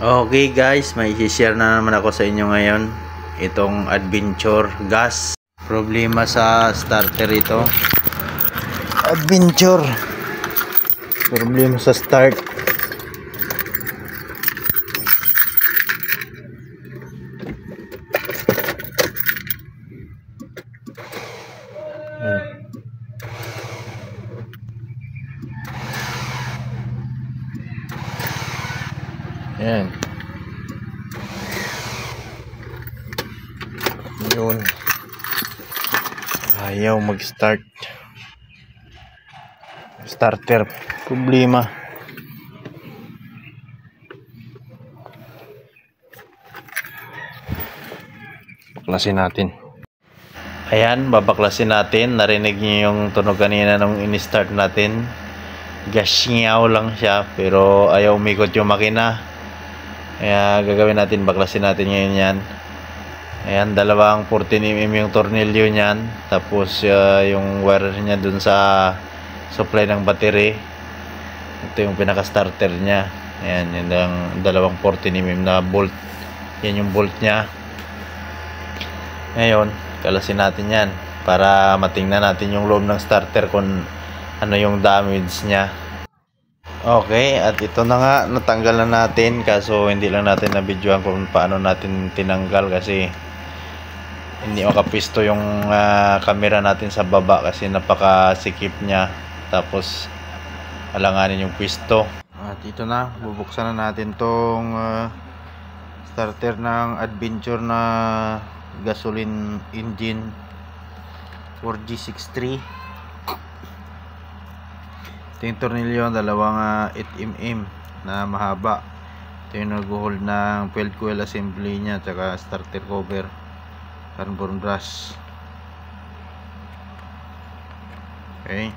Okay guys, may i-share na naman ako sa inyo ngayon itong Adventure gas. Problema sa starter ito. Adventure. Problema sa start. Ayan. Yun. Ayaw mag-start. Starter. Problema. Baklasin natin. Ayan, babaklasin natin. Narinig niyo yung tunog kanina nung in-start natin. Gasnyaw lang siya, pero ayaw umikot yung makina. Kaya gagawin natin, baklasin natin ngayon yan. Ayan, dalawang 14mm yung tornilyo niyan. Tapos yung wire niya dun sa supply ng battery. Ito yung pinaka starter niya. Ayan, yun ang dalawang 14mm na bolt. Yan yung bolt niya. Ngayon, kalasin natin yan para matingnan natin yung loob ng starter kung ano yung damage niya. Okay, at ito na nga, natanggal na natin, kaso hindi lang natin na-videoan kung paano natin tinanggal kasi hindi makapisto yung camera natin sa baba kasi napakasikip niya, tapos alanganin yung pisto. At ito na, bubuksan na natin tong starter ng Adventure na gasoline engine 4G63. Ito yung tornilyo, dalawang 8mm na mahaba. Ito yung nag-hold ng field coil assembly nya, tsaka starter cover, carbon brush. Okay,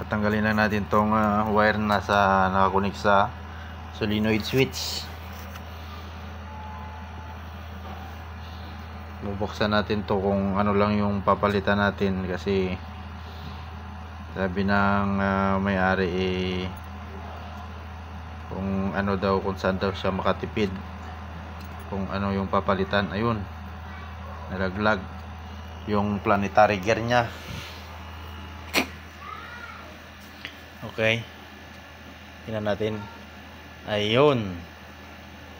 tatanggalin na natin tong wire na nakakunik sa solenoid switch. Bubuksan natin to kung ano lang yung papalitan natin kasi sabi ng may-ari kung ano daw, kung saan daw siya makatipid, kung ano yung papalitan. Ayun, nalaglag yung planetary gear nya. Okay, tingnan natin. Ayun,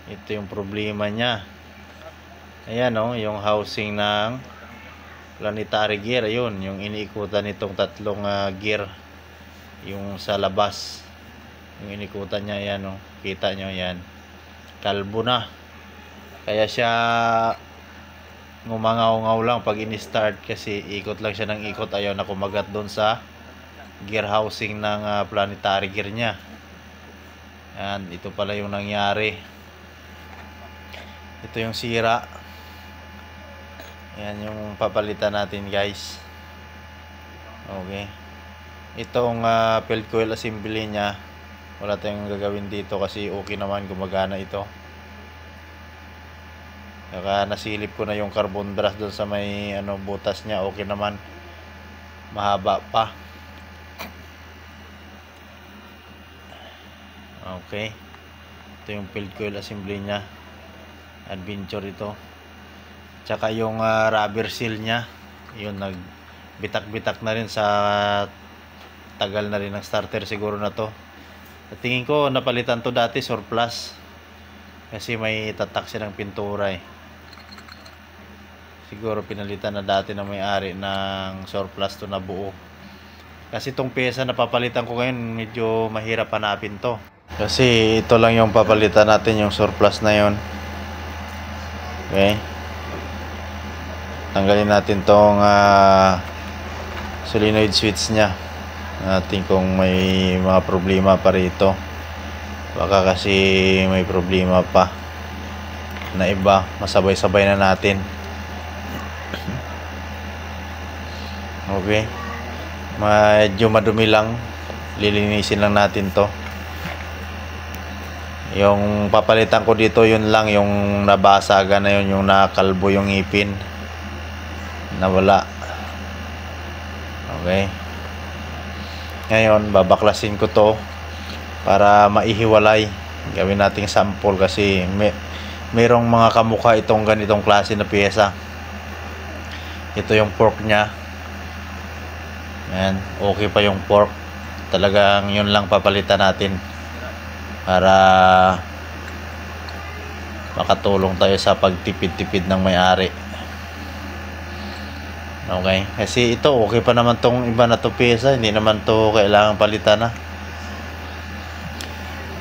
ito yung problema nya. Ayan o, yung housing ng planetary gear. Ayun, yung iniikutan nitong tatlong gear, yung sa labas, yung inikutan niya. Ayan o, kita nyo yan, kalbo na. Kaya siya ngumangaw-ngaw lang pag in-start kasi ikot lang siya ng ikot, ayaw na kumagat doon sa gear housing ng planetary gear nya. Ayan, ito pala yung nangyari. Ito yung sira. Ayan yung papalitan natin guys. Okay, itong field coil assembly nya, wala tayong gagawin dito kasi okay naman, gumagana ito. Saka nasilip ko na yung carbon brush doon sa may butas nya, okay naman, mahaba pa. Okay, ito yung field coil assembly nya, Adventure ito. Tsaka yung rubber seal nya, yun, nagbitak-bitak na rin sa tagal na rin ng starter siguro na to. At tingin ko napalitan to dati surplus kasi may tatak siya ng pintura eh. Siguro pinalitan na dati ng may-ari ng surplus to na buo. Kasi itong pyesa na papalitan ko ngayon, medyo mahirap hanapin to. Kasi ito lang yung papalitan natin, yung surplus na yon. Okay, tanggalin natin tong solenoid switch nya. Natin kung may mga problema pa rito, baka kasi may problema pa na iba, masabay-sabay na natin. Okay, medyo madumi lang, lilinisin lang natin to. Yung papalitan ko dito, yun lang yung nabasagan na yun, yung nakalbo yung ngipin, nawala. Okay, ngayon babaklasin ko to para maihiwalay. Gawin nating sample kasi merong mga kamukha itong ganitong klase na pyesa. Ito yung fork nya. Ayan, okay pa yung fork. Talagang yun lang papalitan natin para makatulong tayo sa pagtipid-tipid ng may-ari. Okay, kasi ito okay pa naman tong iba na to pyesa, hindi naman to kailangan palitan na.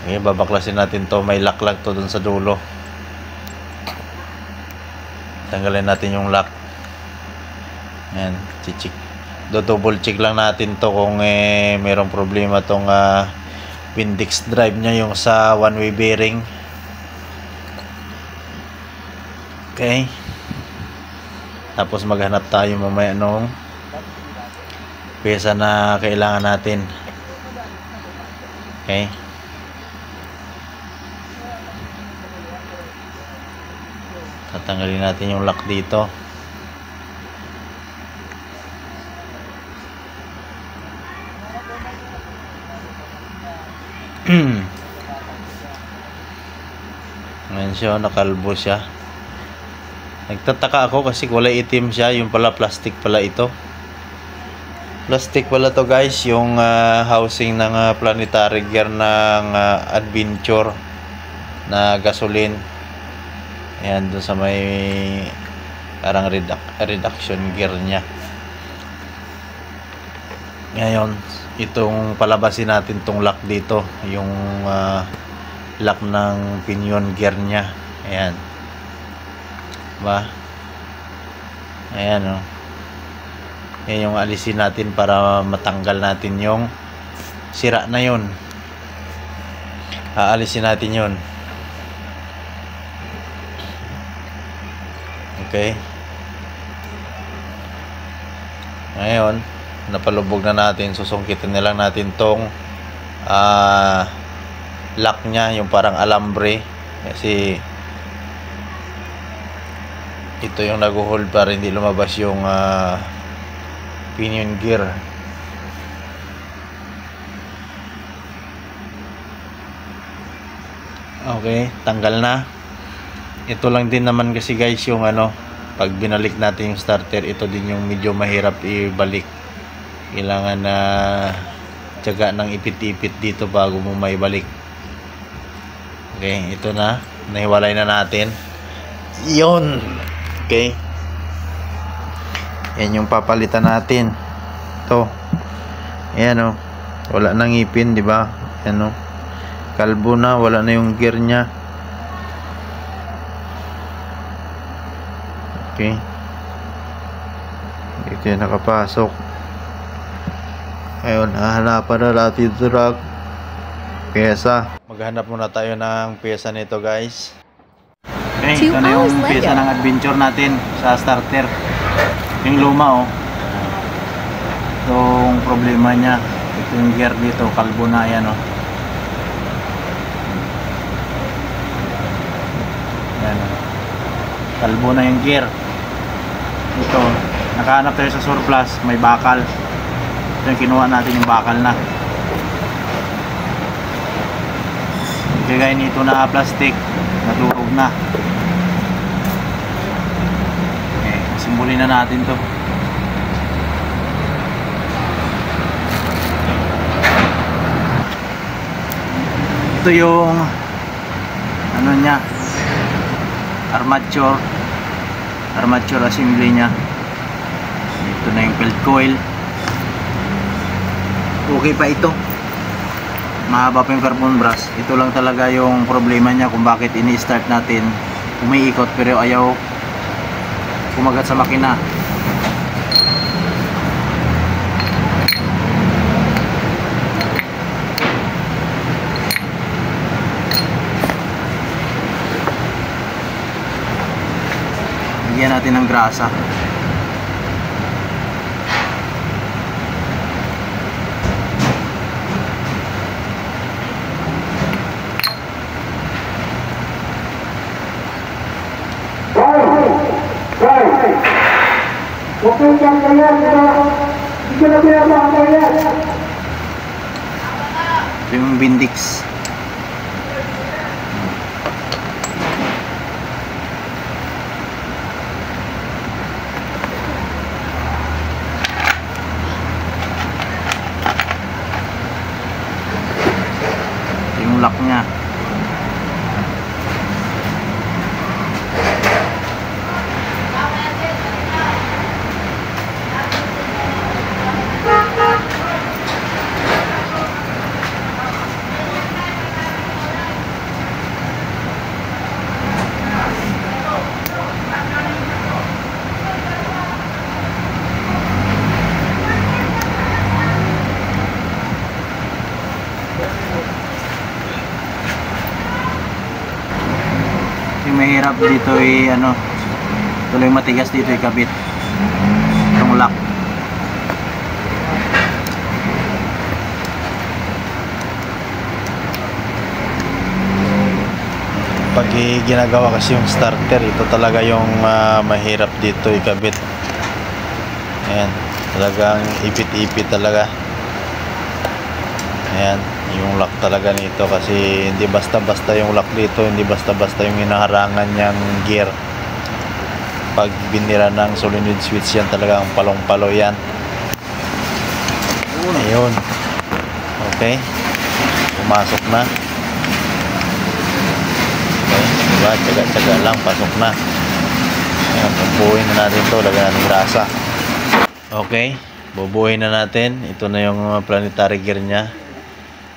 Okay, babaklasin natin to. May lock to dun sa dulo. Tanggalin natin yung lock. Ayan, chichik. Double check lang natin to kung merong problema tong Windex drive nya, yung sa one-way bearing. Okay. Tapos maghanap tayo mamaya nung pyesa na kailangan natin. Okay. Tatanggalin natin yung lock dito. Ngayon siya, nakalbo siya. Nagtataka ako kasi kulay itim siya. Yung pala plastic pala ito. Plastic pala to guys. Yung housing ng planetary gear ng Adventure na gasoline. Ayan, doon sa may parang reduction gear nya. Ngayon, itong palabasin natin tong lock dito, yung lock ng pinion gear nya. Ayan, ba? Ayan, oh. Yan yung alisin natin para matanggal natin yung sira na yun. Aalisin natin yun. Okay. Ngayon, napalubog na natin. Susungkitin na lang natin tong lock nya, yung parang alambre. Kasi ito yung nag-hold para hindi lumabas yung pinion gear. Okay, tanggal na. Ito lang din naman kasi guys yung pag binalik natin yung starter, ito din yung medyo mahirap ibalik. Kailangan na tiyaga ng ipit-ipit dito bago mo maibalik. Okay, ito na, nahiwalay na natin yun. Okay, yan yung papalitan natin. Ito, ayan, wala nang ipin, di ba? Ayan, kalbo na, wala na yung gear nya. Okay, dito yung nakapasok. Ayun, hahanapan na natin ito ng pyesa. Maghanap muna tayo ng pyesa nito guys. Okay, ito na yung pyesa ng Adventure natin sa starter. Yung luma, itong problema nya, ito yung gear dito, kalbo na yan, yan, kalbo na yung gear. Ito, nakahanap tayo sa surplus, may bakal. Ito yung kinuha natin, yung bakal na. Kaya nito na plastic, nadurog na. Okay, simbulin na natin to. Ito yung nya, armature assembly nya. Ito na yung field coil. Okay pa ito, mahaba pa yung carbon brush. Ito lang talaga yung problema nya kung bakit ini-start natin umiikot pero ayaw kumagat sa makina. Lagyan natin ng grasa. Okay, kaya hindi ko na pinapakaya. Ito yung Bindix. Ito yung lock niya. Yung mahirap dito ay ano, tuloy matigas dito ikabit itong lock. Pag ginagawa kasi yung starter, ito talaga yung mahirap dito ikabit. Ayan, talagang ipit-ipit talaga. Ayan, yung lock talaga nito kasi hindi basta-basta yung lock dito, hindi basta-basta yung hinaharangan niyang gear. Pag binira ng solenoid switch yan, talagang palong-palo yan. Ayun. Okay. Pumasok na. Okay, diba? Tsaga-tsaga lang, pasok na. Ayan, bubuhin na natin to, lagyan natin grasa. Okay, bubuhin na natin. Ito na yung planetary gear nya.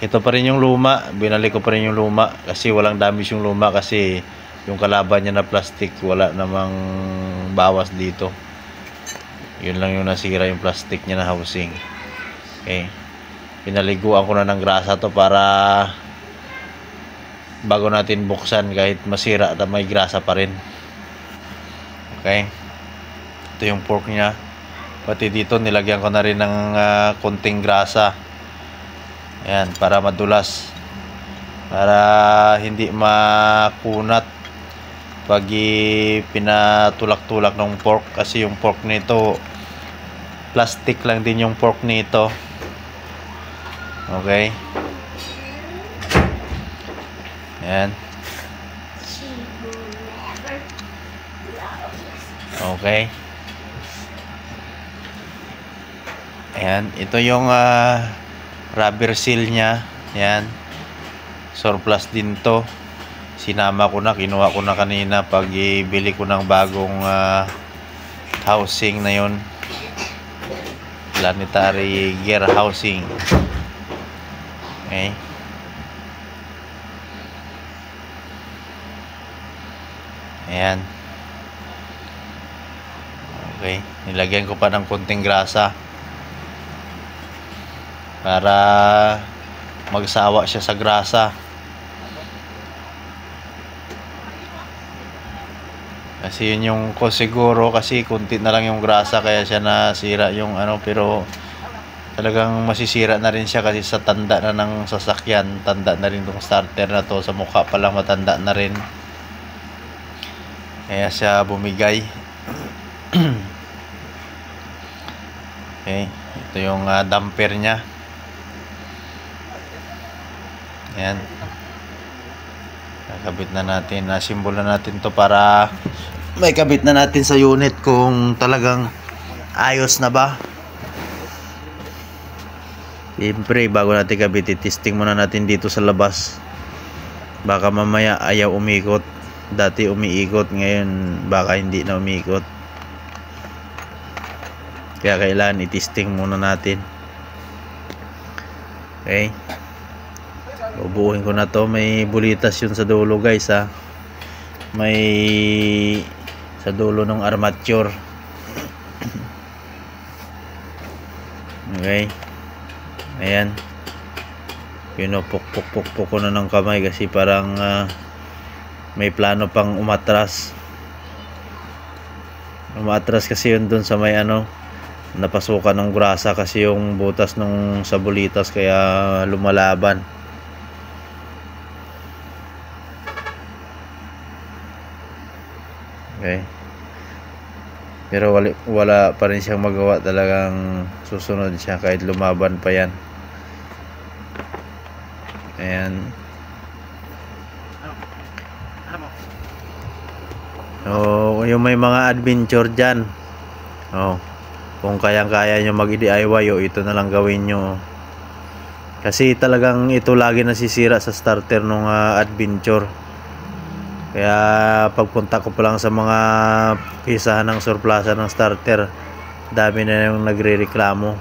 Ito pa rin yung luma, binalik ko pa rin yung luma kasi walang damage yung luma kasi yung kalaban niya na plastic, wala namang bawas dito. Yun lang yung nasira, yung plastic niya na housing. Okay, pinaliguan ko na ng grasa to para bago natin buksan kahit masira at may grasa pa rin. Okay, ito yung fork niya, pati dito nilagyan ko na rin ng konting grasa. Ayan, para madulas, para hindi makunat pag pinatulak-tulak ng fork kasi yung fork nito plastic lang din yung fork nito. Okay, ayan. Okay, ayan, ito yung rubber seal nya. Ayan, surplus din to, sinama ko na, kinuha ko na kanina pag ibili ko ng bagong housing na yun, planetary gear housing. Okay, ayan. Okay, nilagyan ko pa ng konting grasa para magsawa siya sa grasa. Kasi yun yung ko siguro, kasi kunti na lang yung grasa kaya siya nasira yung ano, pero talagang masisira na rin siya kasi sa tanda na ng sasakyan, tanda na rin tong starter na to, sa mukha pa lang matanda na rin kaya siya bumigay. Okay, ito yung damper nya. Ayan, nakabit na natin, nasimbol na natin to para may kabit na natin sa unit kung talagang ayos na ba. Siyempre bago natin kabit, testing muna natin dito sa labas, baka mamaya ayaw umikot. Dati umiikot, ngayon baka hindi na umikot, kaya kailangan i-testing muna natin. Okay, ubuhin ko na to. May bulitas yun sa dulo guys ha, may sa dulo ng armature. Okay, ayan, pinupuk-puk-puk ko na ng kamay kasi parang may plano pang umatras kasi yun dun sa may ano, napasukan ng grasa kasi yung butas nung sa bulitas kaya lumalaban. Okay, Pero wala pa rin siyang magawa, talagang susunod siya kahit lumaban pa yan. Ayan. Oh, yung may mga adventure dyan, oh, kung kayang-kaya nyo mag-DIY, ito na lang gawin nyo. Kasi talagang ito lagi nasisira sa starter ng adventure. Kaya pagpunta ko pa lang sa mga pisahan ng surplasan ng starter, dami na yung nagre-reklamo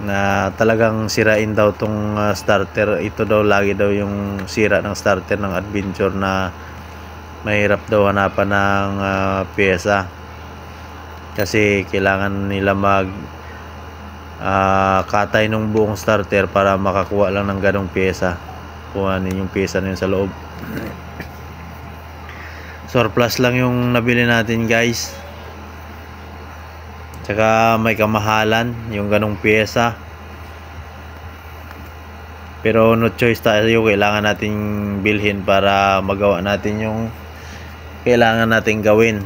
na talagang sirain daw tong starter. Ito daw lagi daw yung sira ng starter ng adventure, na mahirap daw hanapan ng pyesa. Kasi kailangan nila mag katay ng buong starter para makakuha lang ng ganong pyesa, kung ano yung pyesa na yun sa loob. Surplus lang yung nabili natin, guys. Tsaka may kamahalan yung ganong pyesa. Pero no choice tayo, kailangan nating bilhin para magawa natin yung kailangan nating gawin.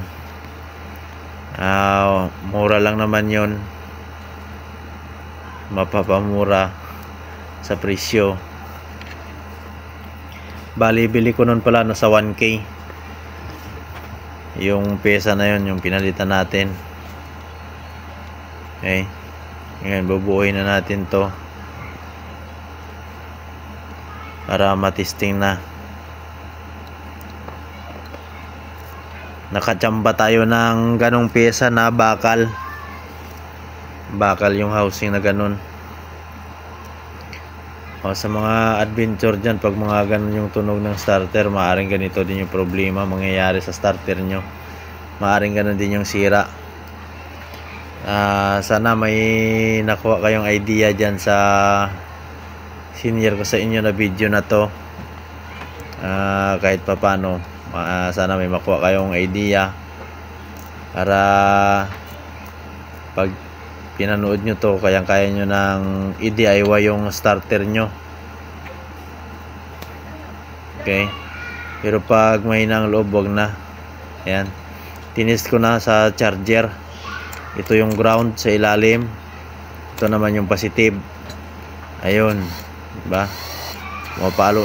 Mura lang naman yun, mapapamura sa presyo. Bali bili ko nun pala nasa 1K yung pyesa na yun, yung pinalitan natin. Okay, ngayon bubuuin na natin to para matesting na. Nakachamba tayo ng ganong pyesa na bakal yung housing na ganon. O, sa mga adventure dyan, pag mga ganon yung tunog ng starter, maaring ganito din yung problema mangyayari sa starter nyo. Maaring ganon din yung sira. Sana may nakuha kayong idea dyan sa senior ko sa inyo na video na to. Kahit pa paano, sana may makuha kayong idea para pag pinanood nyo to, kayang-kaya nyo ng i-DIY yung starter nyo. Okay, pero pag mahinang loob, wag na. Ayan, tinest ko na sa charger. Ito yung ground sa ilalim, ito naman yung positive. Ayun, diba? Pumapalo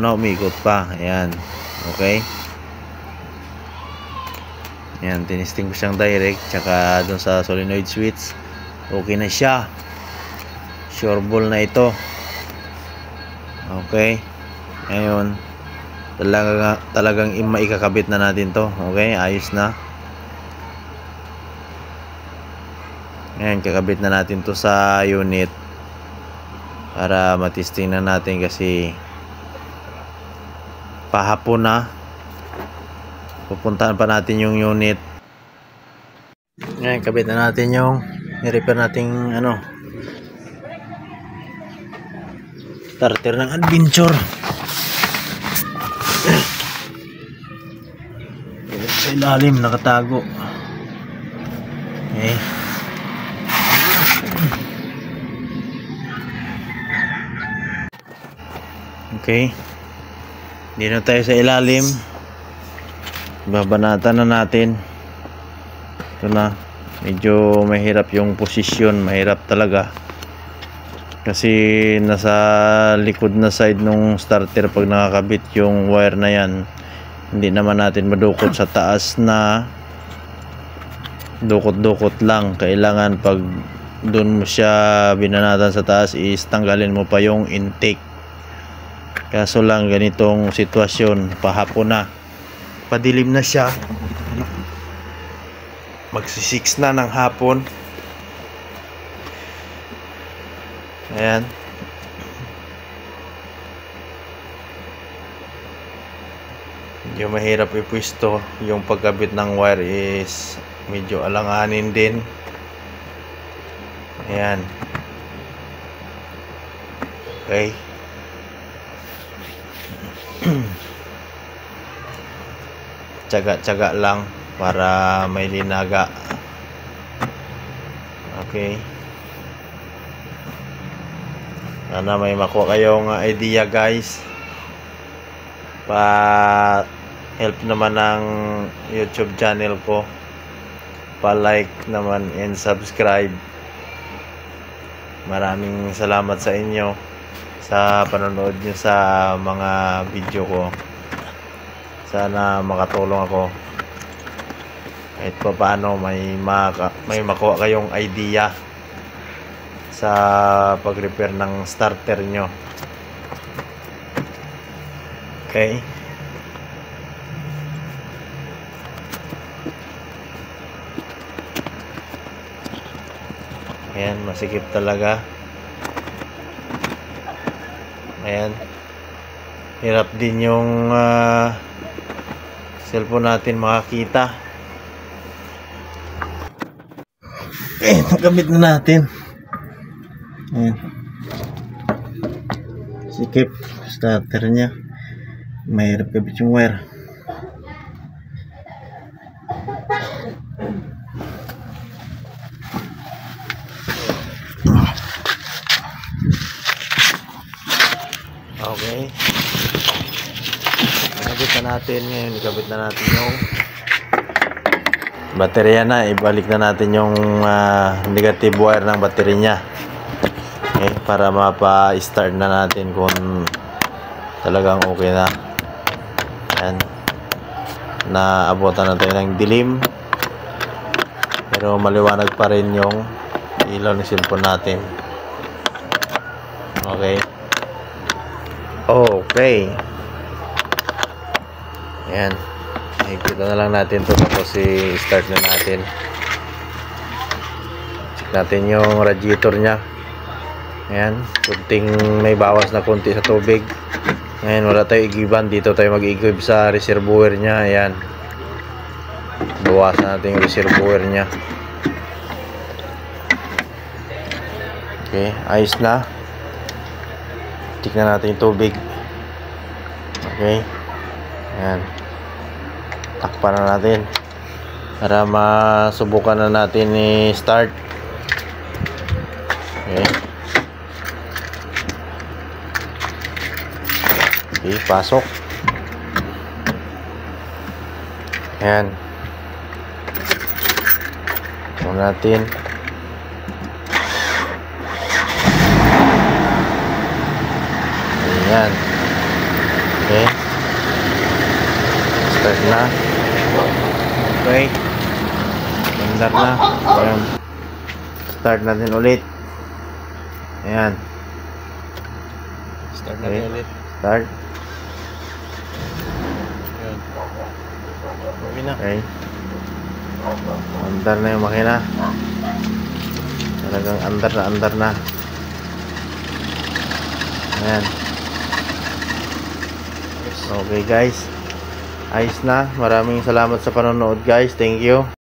na, umikot pa. Ayan, okay. Yan, tinisting ko siyang direct, tsaka dun sa solenoid switch, okay na siya. Sure ball na ito. Okay, ngayon talagang maikakabit na natin to. Okay, ayos na. Ngayon kakabit na natin to sa unit para matesting na natin, kasi pahapon na. Pupuntahan pa natin yung unit. Ngayon, kabit na natin yung i-repair nating starter ng adventure. Sa ilalim, nakatago. Okay. Okay. Dito tayo sa ilalim. Babanatan na natin. Ito na, medyo mahirap yung posisyon, mahirap talaga kasi nasa likod na side nung starter. Pag nakakabit yung wire na yan, hindi naman natin madukot sa taas na dukot-dukot lang. Kailangan pag doon mo siya binanatan sa taas is tanggalin mo pa yung intake. Kaso lang ganitong sitwasyon, pahapon na, padilim na siya, magsi-6 na ng hapon. Ayan, medyo mahirap ipwisto. Yung pagkabit ng wire is medyo alanganin din. Ayan, okay. Tsaga-tsaga lang para may linaga. Okay, sana may makuha kayong idea, guys, help naman ng YouTube channel ko. Pa-like naman and subscribe. Maraming salamat sa inyo sa panonood nyo sa mga video ko. Sana makatulong ako kahit pa paano may makuha kayong idea sa pag-repair ng starter nyo. Okay, ayan, masikip talaga. Ayan, hirap din yung cellphone natin makakita. Okay, nagamit na natin. Ayan, sikip starter nya, mahirap kabit yung wire. Okay, nakabit na natin ngayon. Ikabit na natin yung baterya na. Ibalik na natin yung negative wire ng baterya nya. Okay, para mapa-start na natin kung talagang okay na. Ayan, naabutan natin ng dilim pero maliwanag pa rin yung ilaw ng cellphone natin. Okay. Okay. Ayan. Nakikita na lang natin to, tapos i-start na natin. Check natin yung radiator nya. Ayan. Kunting may bawas na kunti sa tubig. Ayan. Wala tayo igiban. Dito tayo mag-igib sa reservoir nya. Ayan. Bawasan natin yung reservoir nya. Okay. Ayos na. Tignan natin yung tubig. Okay. Ayan. Takpan na natin para masubukan na natin i-start. Okay. Okay, pasok. Ayan. Ito natin. Ayan. Okay. Start na. Okay. Mandar na. Ayan. Start natin ulit. Ayan. Start natin ulit. Start. Ayan. Okay na. Okay. Andar na yung makina. Talagang andar na andar na. Ayan. Okay guys, ayos na. Maraming salamat sa panonood guys. Thank you.